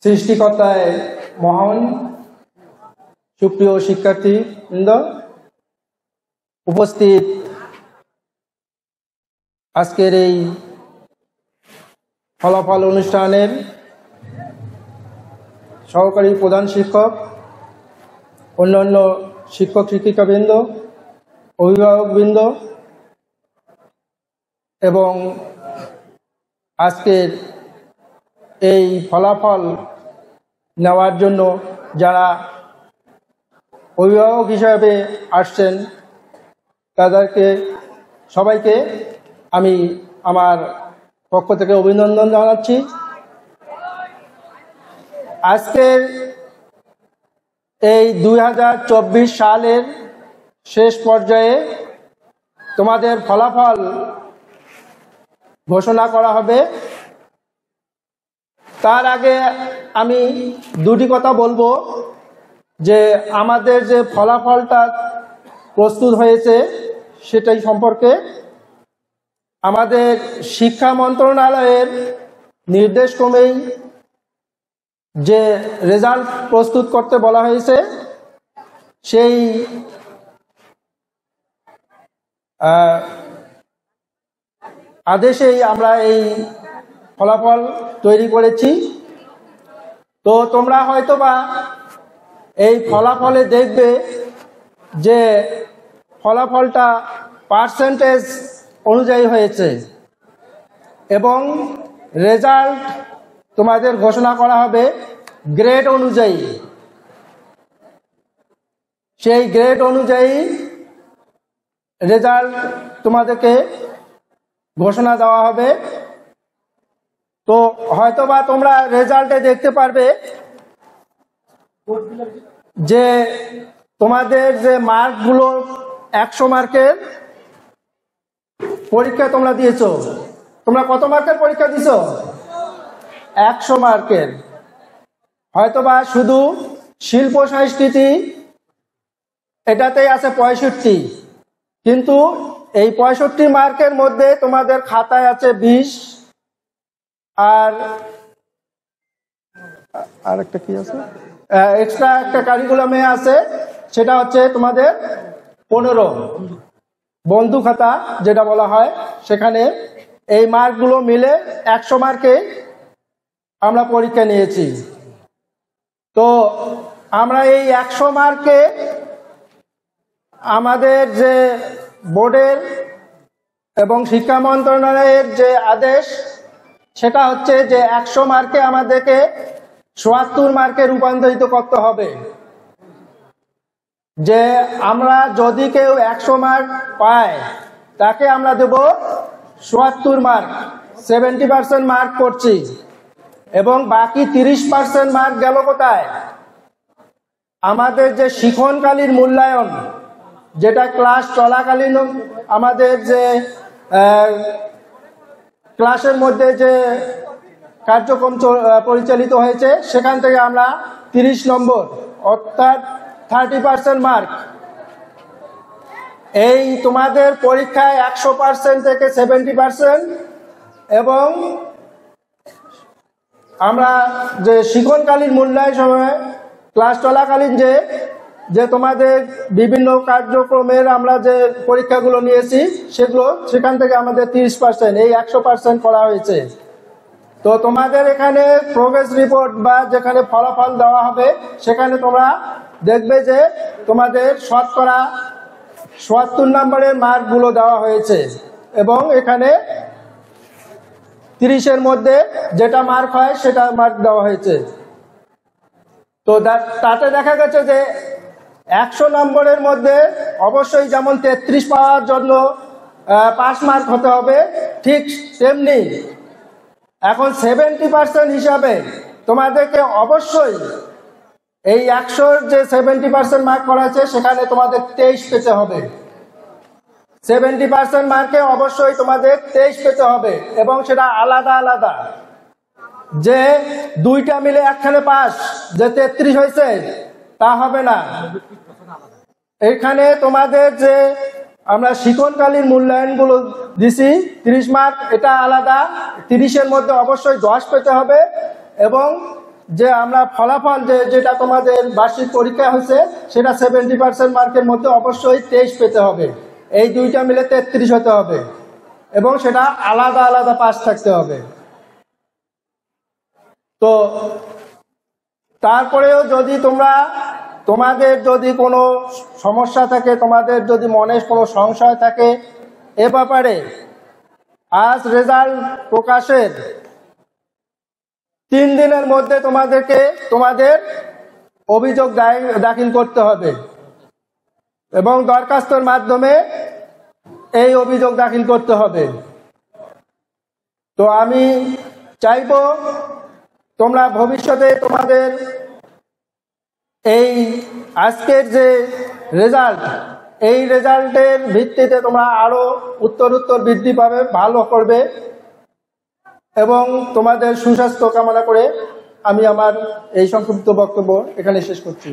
সৃষ্টিকর্তায় মহান। সুপ্রিয় শিক্ষার্থীবৃন্দ, উপস্থিত আজকের এই ফলাফল অনুষ্ঠানের সহকারী প্রধান শিক্ষক, অন্যান্য শিক্ষক শিক্ষিকাবৃন্দ, অভিভাবকবৃন্দ এবং আজকের এই ফলাফল নেওয়ার জন্য যারা অভিভাবক হিসাবে আসছেন তাদেরকে সবাইকে আমি আমার পক্ষ থেকে অভিনন্দন জানাচ্ছি। আজকের এই 2024 সালের শেষ পর্যায়ে তোমাদের ফলাফল ঘোষণা করা হবে। তার আগে আমি দুটি কথা বলবো যে আমাদের যে ফলাফলটা প্রস্তুত হয়েছে সেটাই সম্পর্কে। আমাদের শিক্ষা মন্ত্রণালয়ের নির্দেশক্রমেই যে রেজাল্ট প্রস্তুত করতে বলা হয়েছে সেই আদেশেই আমরা এই ফলাফল তৈরি করেছি। তো তোমরা হয়তোবা এই ফলাফলে দেখবে যে ফলাফলটা পার্সেন্টেজ অনুযায়ী হয়েছে এবং রেজাল্ট তোমাদের ঘোষণা করা হবে গ্রেড অনুযায়ী। সেই গ্রেড অনুযায়ী রেজাল্ট তোমাদেরকে ঘোষণা দেওয়া হবে। তো হয়তোবা তোমরা রেজাল্টে দেখতে পারবে যে তোমাদের যে মার্কগুলো 100 মার্কের পরীক্ষা তোমরা দিয়েছো। তোমরা কত মার্কের পরীক্ষা দিছো? 100 মার্কের। হয়তোবা শুধু শিল্প সংস্কৃতি এটাতেই আছে 65, কিন্তু এই 65 মার্কের মধ্যে তোমাদের খাতায় আছে 20 আর একটা কি আছে, এক্সট্রা একটা কারিকুলামে আছে, সেটা হচ্ছে তোমাদের 15 বন্ধু খাতা যেটা বলা হয়। সেখানে এই মার্কগুলো মিলে 100 মার্কে আমরা পরীক্ষা নিয়েছি। তো আমরা এই 100 মার্কে আমাদের যে বোর্ডের এবং শিক্ষা মন্ত্রণালয়ের যে আদেশ সেটা হচ্ছে যে 100 মার্কে আমাদেরকে 74 মার্কে রূপান্তরিত করতে হবে। যে আমরা যদি কেউ 100 মার্ক পায় তাকে আমরা দেব 74 মার্ক, 70% মার্ক করছি। এবং বাকি 30% মার্ক গেল কোথায়? আমাদের যে শিক্ষণকালীন মূল্যায়ন, যেটা ক্লাস চলাকালীন আমাদের যে ক্লাসের মধ্যে যে কার্যক্রম পরিচালিত হয়েছে সেখান থেকে আমরা 30 নম্বর অর্থাৎ 30% মার্ক এই তোমাদের পরীক্ষায় 100% থেকে 70%। এবং আমরা যে শিক্ষণকালীন মূল্যায়ন সময় ক্লাস চলাকালীন যে তোমাদের বিভিন্ন কার্যক্রমের আমরা যে পরীক্ষাগুলো নিয়েছি সেখান থেকে আমাদের 30%, এই 100% করা হয়েছে। তো তোমাদের এখানে প্রোগ্রেস রিপোর্ট বা যেখানে ফলাফল দেওয়া হবে সেখানে তোমরা দেখবে যে তোমাদের শতকরা ৭৪ নম্বরের মার্কগুলো দেওয়া হয়েছে এবং এখানে 30-এর মধ্যে যেটা মার্ক হয় সেটা মার্ক দেওয়া হয়েছে। তো তাতে দেখা গেছে যে 100 নম্বরের মধ্যে অবশ্যই যেমন 33 পাওয়ার জন্য 5 মার্ক হতে হবে, ঠিক তেমনি এখন 70% হিসাবে তোমাদেরকে অবশ্যই এই 100-র যে 70% মার্ক করা আছে সেখানে তোমাদের 23 পেতে হবে। 70% মার্কে অবশ্যই তোমাদের 23 পেতে হবে এবং সেটা আলাদা আলাদা। যে দুইটা মিলে একখানে পাস, যে 33 হয়েছে তা হবে না। এখানে তোমাদের যে আমরা শিক্ষণকালীন মূল্যায়নগুলো দিছি 30 মার্ক, এটা আলাদা। 30-এর মধ্যে অবশ্যই 10 পেতে হবে এবং যে আমরা ফলাফল যেটা তোমাদের বার্ষিক পরীক্ষা হয়েছে সেটা 70% মার্কের মধ্যে অবশ্যই 23 পেতে হবে, এই দুইটা মিলে 33 হতে হবে এবং সেটা আলাদা আলাদা পাস থাকতে হবে। তো তারপরেও যদি তোমাদের যদি কোনো সমস্যা থাকে, তোমাদের যদি মনে কোনো সংশয় থাকে এ ব্যাপারে, আজ রেজাল্ট প্রকাশের 3 দিনের মধ্যে তোমাদের অভিযোগ দাখিল করতে হবে এবং দরখাস্তর মাধ্যমে এই অভিযোগ দাখিল করতে হবে। তো আমি চাইব তোমরা ভবিষ্যতে তোমাদের এই আজকের যে রেজাল্ট, এই রেজাল্টের ভিত্তিতে তোমরা আরো উত্তরোত্তর বৃদ্ধি পাবে, ভালো করবে এবং তোমাদের সুস্বাস্থ্য কামনা করে আমি আমার এই সংক্ষিপ্ত বক্তব্য এখানে শেষ করছি।